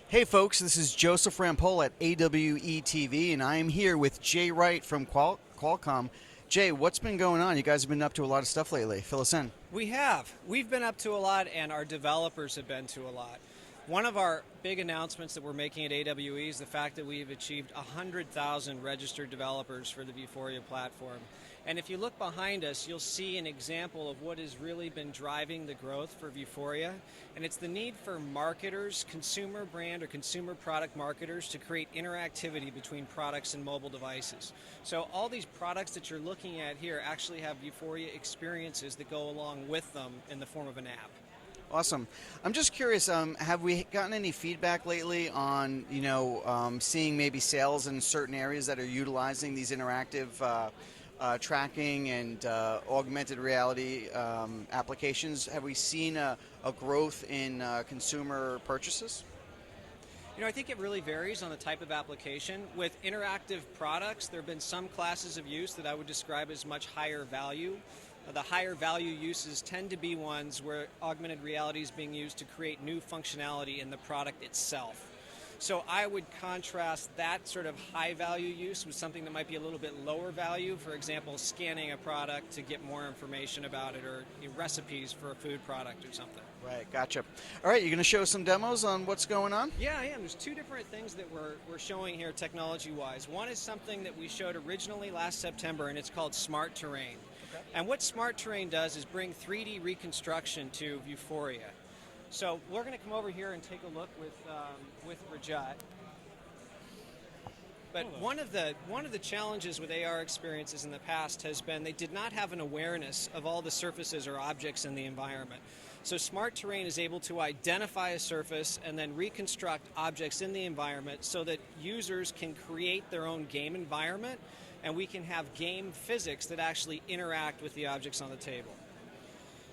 Hey folks, this is Joseph Rampol at AWE and I am here with Jay Wright from Qualcomm. Jay, what's been going on? You guys have been up to a lot of stuff lately. Fill us in. We have. We've been up to a lot, and our developers have been to a lot. One of our big announcements that we're making at AWE is the fact that we've achieved 100,000 registered developers for the Vuforia platform. And if you look behind us, you'll see an example of what has really been driving the growth for Vuforia. And it's the need for marketers, consumer brand or consumer product marketers, to create interactivity between products and mobile devices. So all these products that you're looking at here actually have Vuforia experiences that go along with them in the form of an app. Awesome. I'm just curious, have we gotten any feedback lately on, seeing maybe sales in certain areas that are utilizing these interactive tracking and augmented reality applications? Have we seen a growth in consumer purchases? I think it really varies on the type of application. With interactive products, there have been some classes of use that I would describe as much higher value. The higher value uses tend to be ones where augmented reality is being used to create new functionality in the product itself. So I would contrast that sort of high value use with something that might be a little bit lower value. For example, scanning a product to get more information about it, or recipes for a food product or something. Right, gotcha. All right, you're going to show some demos on what's going on? Yeah, I am. There's two different things that we're showing here technology-wise. One is something that we showed originally last September, and it's called Smart Terrain. Okay. And what Smart Terrain does is bring 3D reconstruction to Vuforia. So we're going to come over here and take a look with Rajat. But one of the challenges with AR experiences in the past has been they did not have an awareness of all the surfaces or objects in the environment. So Smart Terrain is able to identify a surface and then reconstruct objects in the environment so that users can create their own game environment, and we can have game physics that actually interact with the objects on the table.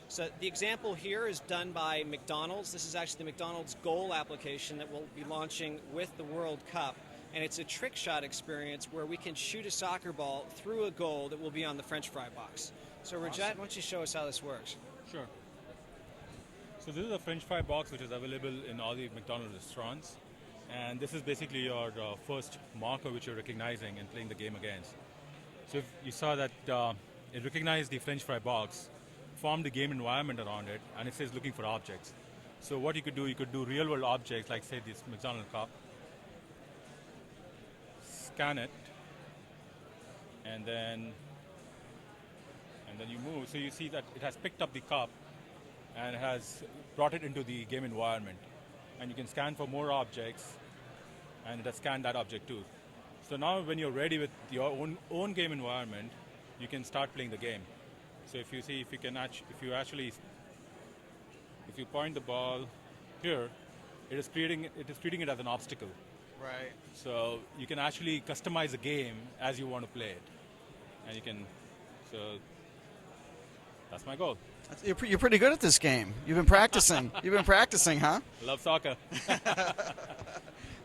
So the example here is done by McDonald's. This is actually the McDonald's goal application that we'll be launching with the World Cup. And it's a trick shot experience where we can shoot a soccer ball through a goal that will be on the French fry box. So Rajat, why don't you show us how this works? Sure. So this is a French fry box which is available in all the McDonald's restaurants. And this is basically your first marker which you're recognizing and playing the game against. So if you saw that it recognized the French fry box, formed the game environment around it, and it says looking for objects. So what you could do real world objects, like say this McDonald's cup, scan it, and then you move. So you see that it has picked up the cup and has brought it into the game environment. And you can scan for more objects, and it has scanned that object too. So now when you're ready with your own game environment, you can start playing the game. So if you see, if you point the ball here, it is treating it as an obstacle. Right. So you can actually customize the game as you want to play it, and so that's my goal. You're pretty good at this game. You've been practicing. You've been practicing, huh? Love soccer.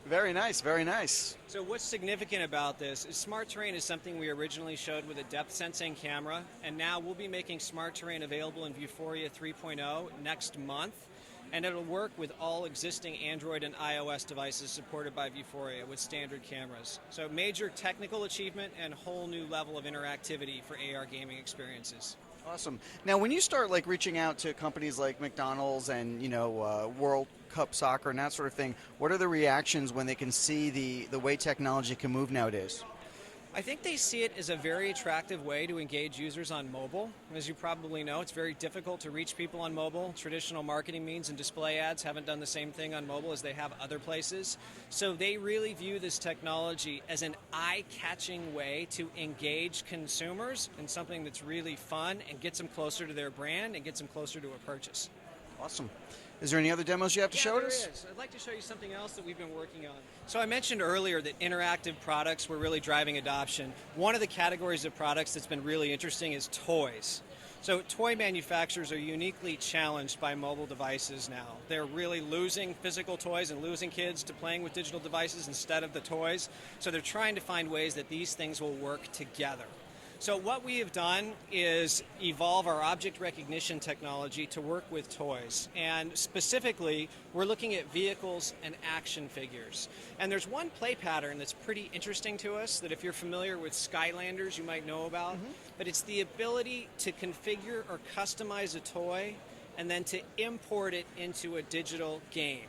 Very nice, very nice. So what's significant about this is Smart Terrain is something we originally showed with a depth sensing camera, and now we'll be making Smart Terrain available in Vuforia 3.0 next month, and it'll work with all existing Android and iOS devices supported by Vuforia with standard cameras. So major technical achievement and whole new level of interactivity for AR gaming experiences. Awesome. Now, when you start reaching out to companies like McDonald's and World Cup soccer and that sort of thing, what are the reactions when they can see the way technology can move nowadays? I think they see it as a very attractive way to engage users on mobile. As you probably know, it's very difficult to reach people on mobile. Traditional marketing means and display ads haven't done the same thing on mobile as they have other places. So they really view this technology as an eye-catching way to engage consumers in something that's really fun and gets them closer to their brand and gets them closer to a purchase. Awesome. Is there any other demos you have to show us? There is. I'd like to show you something else that we've been working on. So I mentioned earlier that interactive products were really driving adoption. One of the categories of products that's been really interesting is toys. So toy manufacturers are uniquely challenged by mobile devices now. They're really losing physical toys and losing kids to playing with digital devices instead of the toys. So they're trying to find ways that these things will work together. So what we have done is evolve our object recognition technology to work with toys. And specifically, we're looking at vehicles and action figures. And there's one play pattern that's pretty interesting to us that if you're familiar with Skylanders, you might know about. But it's the ability to configure or customize a toy and then to import it into a digital game.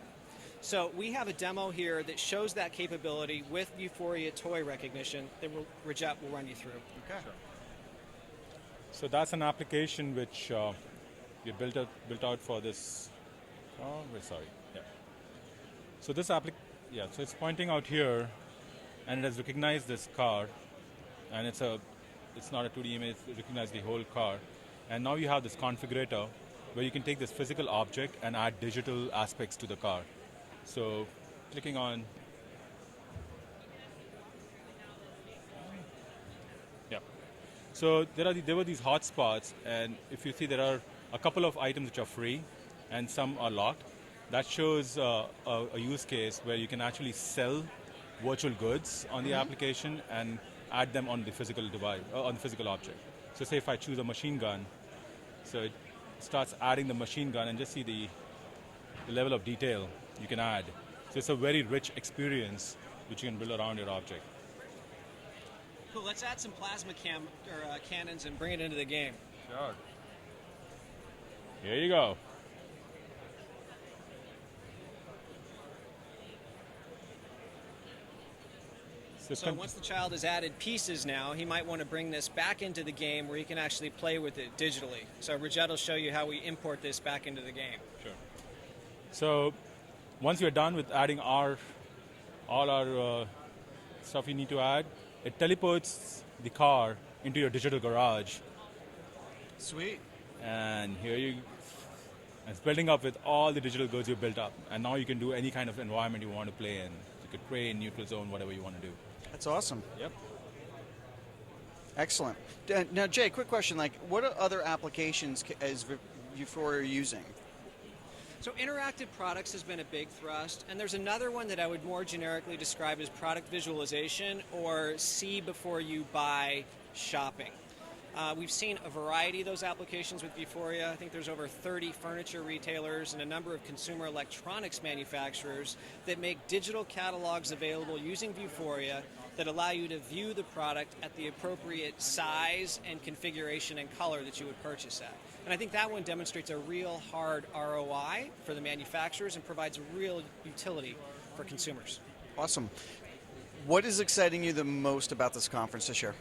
So we have a demo here that shows that capability with Vuforia toy recognition that Rajat will run you through. Okay. So that's an application which we built out for this. Oh, sorry. Yeah. So this so it's pointing out here, and it has recognized this car, and it's not a 2D image. It recognized the whole car, and now you have this configurator where you can take this physical object and add digital aspects to the car. So clicking on, yeah. So there were these hotspots, and if you see, there are a couple of items which are free, and some are locked. That shows a use case where you can actually sell virtual goods on the application and add them on the physical device, on the physical object. So say if I choose a machine gun, so it starts adding the machine gun, and just see the level of detail you can add. So it's a very rich experience which you can build around your object. Cool, let's add some plasma cannons and bring it into the game. Sure. Here you go. So once the child has added pieces now, he might want to bring this back into the game where he can actually play with it digitally. So Rajat will show you how we import this back into the game. Sure. So once you're done with adding all our stuff you need to add, it teleports the car into your digital garage. Sweet. And it's building up with all the digital goods you built up. And now you can do any kind of environment you want to play in. You could train, neutral zone, whatever you want to do. That's awesome. Yep. Excellent. Now, Jay, quick question. Like, what other applications is Vuforia using? So interactive products has been a big thrust, and there's another one that I would more generically describe as product visualization or see before you buy shopping. We've seen a variety of those applications with Vuforia. I think there's over 30 furniture retailers and a number of consumer electronics manufacturers that make digital catalogs available using Vuforia that allow you to view the product at the appropriate size and configuration and color that you would purchase at. And I think that one demonstrates a real hard ROI for the manufacturers and provides real utility for consumers. Awesome. What is exciting you the most about this conference this year?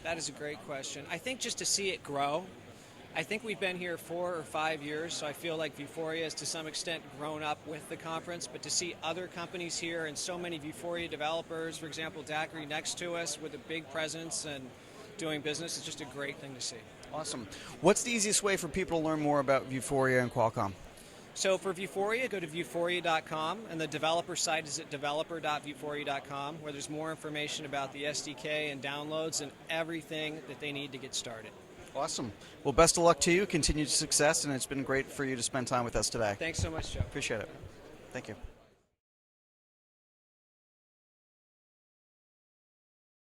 That is a great question. I think just to see it grow. I think we've been here 4 or 5 years, so I feel like Vuforia has to some extent grown up with the conference, but to see other companies here and so many Vuforia developers, for example, Daiquiri next to us with a big presence and doing business, is just a great thing to see. Awesome. What's the easiest way for people to learn more about Vuforia and Qualcomm? So for Vuforia, go to vuforia.com, and the developer site is at developer.vuforia.com, where there's more information about the SDK and downloads and everything that they need to get started. Awesome. Well, best of luck to you. Continued success, and it's been great for you to spend time with us today. Thanks so much, Joe. Appreciate it. Thank you.